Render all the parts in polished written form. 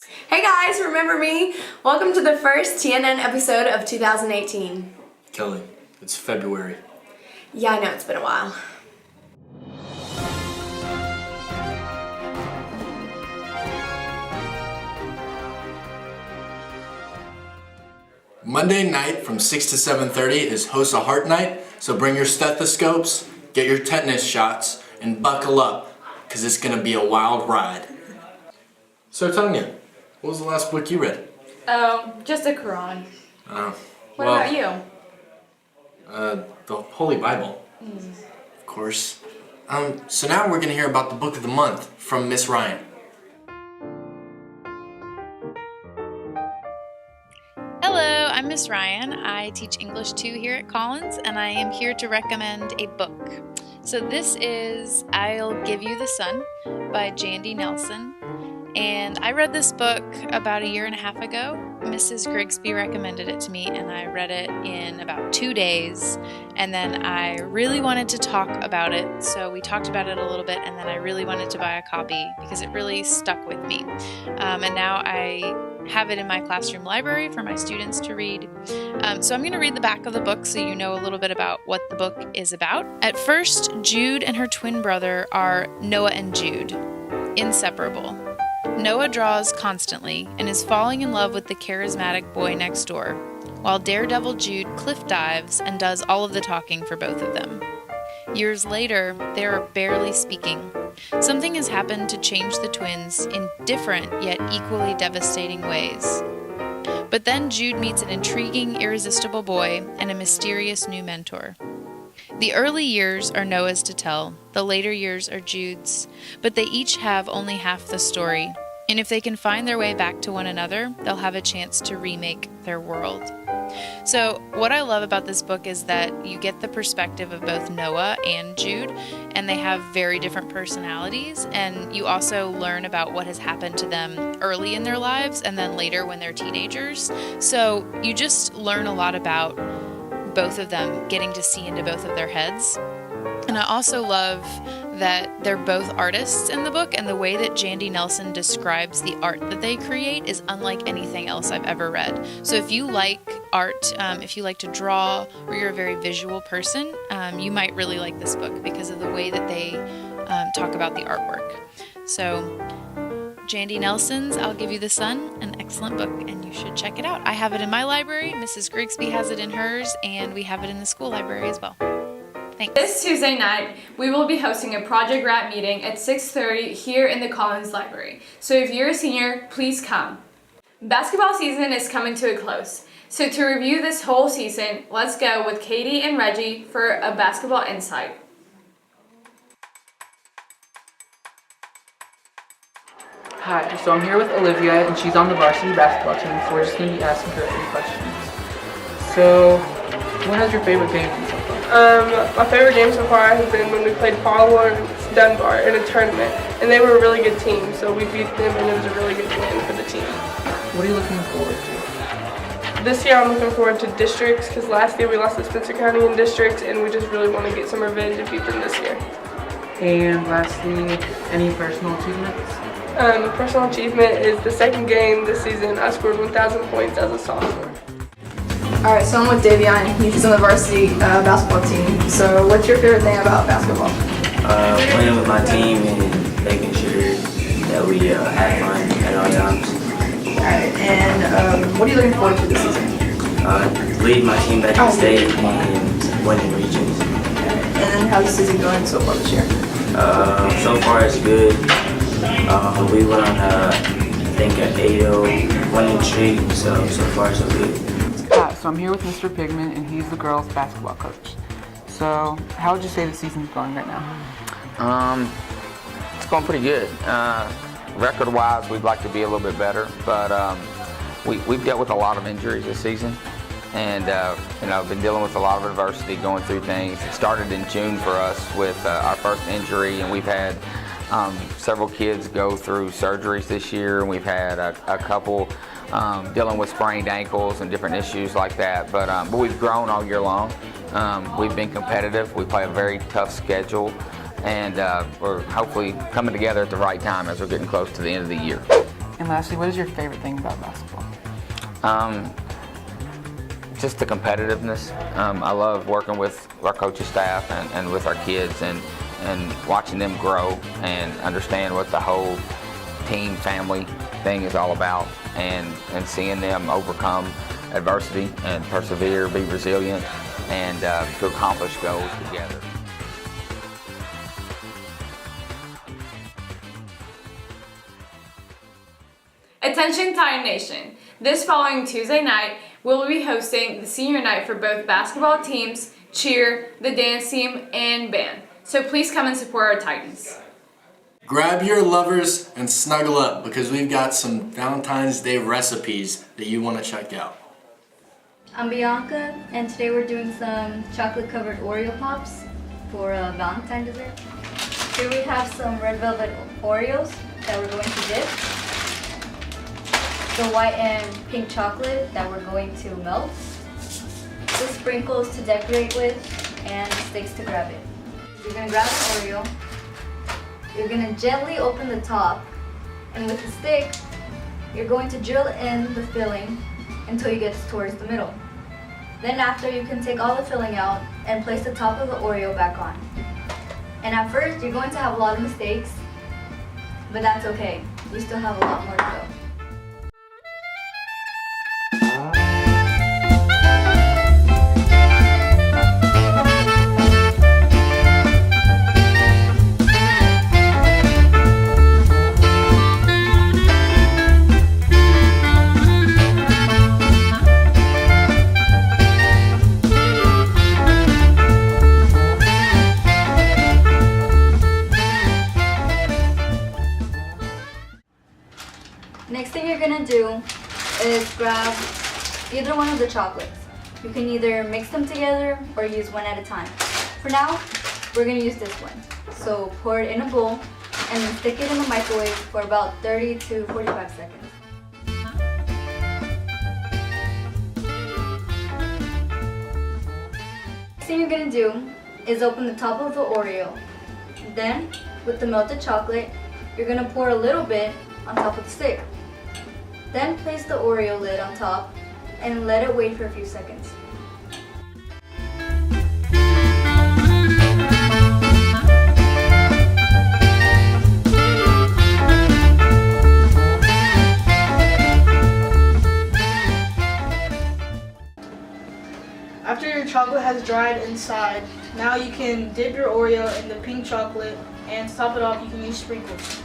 Hey guys, remember me? Welcome to the first TNN episode of 2018. Kelly, it's February. Yeah, I know, it's been a while. Monday night from 6 to 7:30 is Host a Heart Night, so bring your stethoscopes, get your tetanus shots, and buckle up, because it's going to be a wild ride. So Tanya, what was the last book you read? Oh, just the Quran. Oh, What about you? The Holy Bible, of course. So now we're going to hear about the book of the month from Miss Ryan. Hello, I'm Miss Ryan. I teach English 2 here at Collins, and I am here to recommend a book. So this is I'll Give You the Sun by Jandy Nelson. And I read this book about a year and a half ago. Mrs. Grigsby recommended it to me, and I read it in about 2 days. And then I really wanted to talk about it, so we talked about it a little bit, and then I really wanted to buy a copy because it really stuck with me. And now I have it in my classroom library for my students to read. So I'm going to read the back of the book so you know a little bit about what the book is about. At first, Jude and her twin brother are Noah and Jude, inseparable. Noah draws constantly and is falling in love with the charismatic boy next door, while daredevil Jude cliff dives and does all of the talking for both of them. Years later, they are barely speaking. Something has happened to change the twins in different yet equally devastating ways. But then Jude meets an intriguing, irresistible boy and a mysterious new mentor. The early years are Noah's to tell, the later years are Jude's, but they each have only half the story, and if they can find their way back to one another, they'll have a chance to remake their world. So what I love about this book is that you get the perspective of both Noah and Jude, and they have very different personalities, and you also learn about what has happened to them early in their lives and then later when they're teenagers. So you just learn a lot about both of them, getting to see into both of their heads. And I also love that they're both artists in the book, and the way that Jandy Nelson describes the art that they create is unlike anything else I've ever read. So if you like art, if you like to draw, or you're a very visual person, you might really like this book because of the way that they talk about the artwork. So Jandy Nelson's I'll Give You the Sun, an excellent book, and you should check it out. I have it in my library, Mrs. Grigsby has it in hers, and we have it in the school library as well. Thanks. This Tuesday night, we will be hosting a Project Rap meeting at 6:30 here in the Collins Library. So if you're a senior, please come. Basketball season is coming to a close. So to review this whole season, let's go with Katie and Reggie for a basketball insight. Hi, so I'm here with Olivia, and she's on the varsity basketball team, so we're just going to be asking her a few questions. So, what has your favorite game been so far? My favorite game so far has been when we played Paul Lawrence Dunbar in a tournament, and they were a really good team, so we beat them, and it was a really good win for the team. What are you looking forward to? This year I'm looking forward to districts, because last year we lost to Spencer County in districts, and we just really want to get some revenge and beat them this year. And lastly, any personal achievements? Personal achievement is the second game this season. I scored 1,000 points as a sophomore. Alright, so I'm with Davion. He's on the varsity basketball team. So what's your favorite thing about basketball? Playing with my team and making sure that we have fun at all times. Alright, and what are you looking forward to this season? Lead my team back to state and winning regions. And then how's the season going so far this year? So far it's good. We went on I think an 8-0 winning streak, so far so good. Hi, so I'm here with Mr. Pigman, and he's the girls' basketball coach. So, how would you say the season's going right now? It's going pretty good. Record-wise, we'd like to be a little bit better, but we've dealt with a lot of injuries this season, and been dealing with a lot of adversity, going through things. It started in June for us with our first injury, and we've had several kids go through surgeries this year, and we've had a couple dealing with sprained ankles and different issues like that. But we've grown all year long. We've been competitive. We play a very tough schedule, and we're hopefully coming together at the right time as we're getting close to the end of the year. And lastly, what is your favorite thing about basketball? Just the competitiveness. I love working with our coaching staff and with our kids and watching them grow and understand what the whole team family thing is all about and seeing them overcome adversity and persevere, be resilient, and to accomplish goals together. Attention Titan Nation! This following Tuesday night, we'll be hosting the senior night for both basketball teams, cheer, the dance team, and band. So please come and support our Titans. Grab your lovers and snuggle up because we've got some Valentine's Day recipes that you want to check out. I'm Bianca, and today we're doing some chocolate-covered Oreo Pops for a Valentine dessert. Here we have some red velvet Oreos that we're going to dip, the white and pink chocolate that we're going to melt, the sprinkles to decorate with, and the sticks to grab it. You're going to grab an Oreo, you're going to gently open the top, and with the stick, you're going to drill in the filling until you get towards the middle. Then after, you can take all the filling out and place the top of the Oreo back on. And at first, you're going to have a lot of mistakes, but that's okay. You still have a lot more to go. Next thing you're gonna do is grab either one of the chocolates. You can either mix them together or use one at a time. For now, we're gonna use this one. So pour it in a bowl and then stick it in the microwave for about 30 to 45 seconds. Next thing you're gonna do is open the top of the Oreo. Then, with the melted chocolate, you're gonna pour a little bit on top of the stick. Then place the Oreo lid on top and let it wait for a few seconds. After your chocolate has dried inside, now you can dip your Oreo in the pink chocolate, and to top it off you can use sprinkles.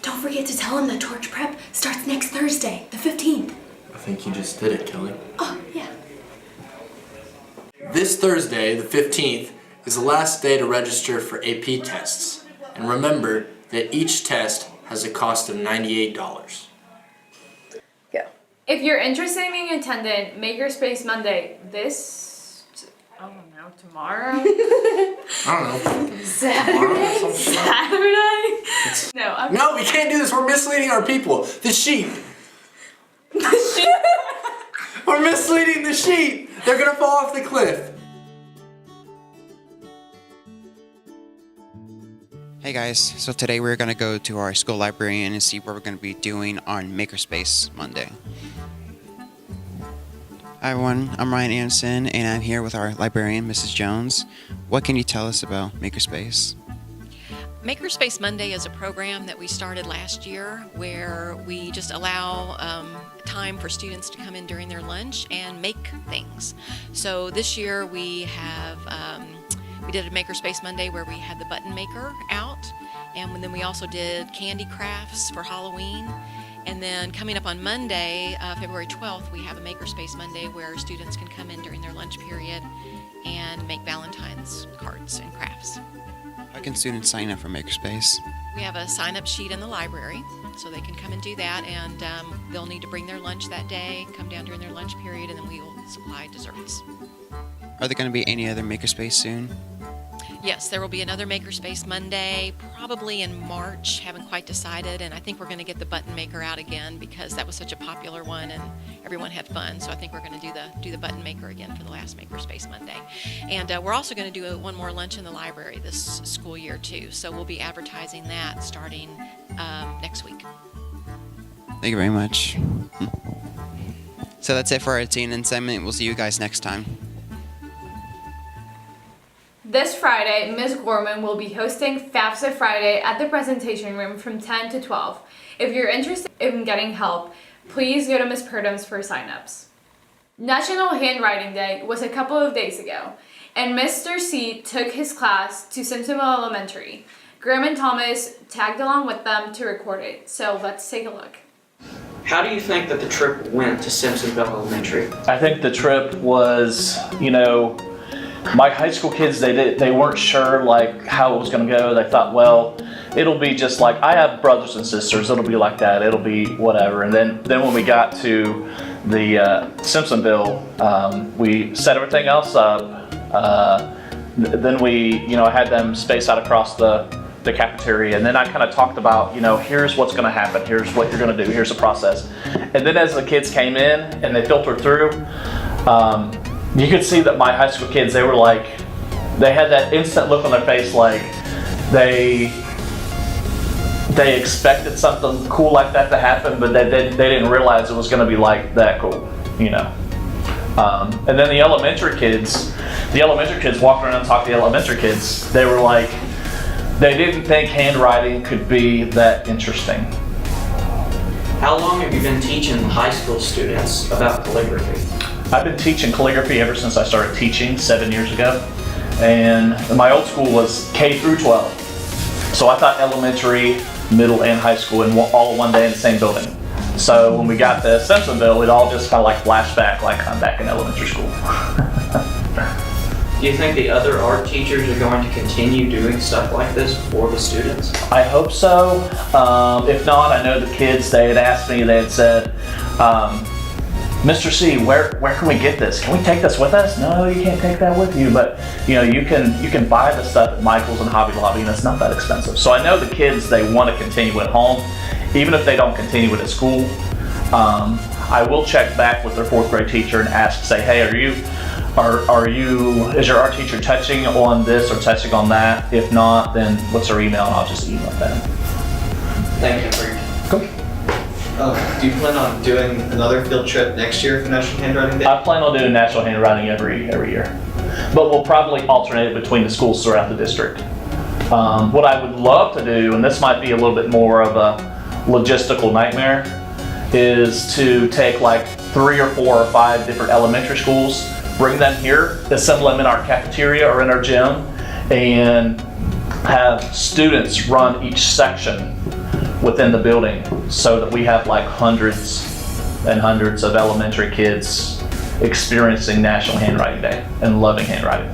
Don't forget to tell him that torch prep starts next Thursday, the 15th. I think you just did it, Kelly. Oh, yeah. This Thursday, the 15th, is the last day to register for AP tests. And remember that each test has a cost of $98. If you're interested in being attendant, Makerspace Monday tomorrow? I don't know. Saturday? No, No, we can't do this. We're misleading our people. The sheep. We're misleading the sheep. They're gonna fall off the cliff. Hey guys, so today we're going to go to our school librarian and see what we're going to be doing on Makerspace Monday. Hi everyone, I'm Ryan Anderson and I'm here with our librarian, Mrs. Jones. What can you tell us about Makerspace? Makerspace Monday is a program that we started last year where we just allow time for students to come in during their lunch and make things. So this year we have we did a Makerspace Monday where we had the button maker out, and then we also did candy crafts for Halloween. And then coming up on Monday, February 12th, we have a Makerspace Monday where students can come in during their lunch period and make Valentine's cards and crafts. How can students sign up for Makerspace? We have a sign-up sheet in the library, so they can come and do that, and they'll need to bring their lunch that day, come down during their lunch period, and then we will supply desserts. Are there going to be any other Makerspace soon? Yes, there will be another Makerspace Monday, probably in March. Haven't quite decided, and I think we're going to get the button maker out again because that was such a popular one and everyone had fun. So I think we're going to do the button maker again for the last Makerspace Monday. And we're also going to do one more lunch in the library this school year too. So we'll be advertising that starting next week. Thank you very much. So that's it for our TNN segment. We'll see you guys next time. This Friday, Ms. Gorman will be hosting FAFSA Friday at the presentation room from 10 to 12. If you're interested in getting help, please go to Ms. Purdham's for signups. National Handwriting Day was a couple of days ago, and Mr. C took his class to Simpsonville Elementary. Graham and Thomas tagged along with them to record it, so let's take a look. How do you think that the trip went to Simpsonville Elementary? I think the trip was, my high school kids, they weren't sure like how it was going to go. They thought, well, it'll be just like, I have brothers and sisters, it'll be like that, it'll be whatever. And then when we got to the Simpsonville, we set everything else up. Then we, had them space out across the cafeteria, and then I kind of talked about, here's what's going to happen, here's what you're going to do, here's the process. And then as the kids came in and they filtered through, you could see that my high school kids, they were like, they had that instant look on their face like they expected something cool like that to happen, but they didn't realize it was going to be like that cool, And then the elementary kids walking around and talking to the elementary kids, they were like, they didn't think handwriting could be that interesting. How long have you been teaching high school students about calligraphy? I've been teaching calligraphy ever since I started teaching 7 years ago. And my old school was K through 12. So I taught elementary, middle, and high school in all one day in the same building. So when we got to Simpsonville, it all just kind of like flashed back like I'm back in elementary school. Do you think the other art teachers are going to continue doing stuff like this for the students? I hope so. If not, I know the kids, they had asked me, they had said, Mr. C, where can we get this? Can we take this with us? No, you can't take that with you, but you can buy the stuff at Michael's and Hobby Lobby, and it's not that expensive. So I know the kids, they want to continue at home, even if they don't continue it at school. I will check back with their 4th grade teacher and ask, say, hey, is your art teacher touching on this or touching on that? If not, then what's their email, and I'll just email them. Thank you for your Cool. Do you plan on doing another field trip next year for National Handwriting Day? I plan on doing National Handwriting every year, but we'll probably alternate it between the schools throughout the district. What I would love to do, and this might be a little bit more of a logistical nightmare, is to take like 3 or 4 or 5 different elementary schools, bring them here, assemble them in our cafeteria or in our gym, and have students run each section within the building so that we have like hundreds and hundreds of elementary kids experiencing National Handwriting Day and loving handwriting.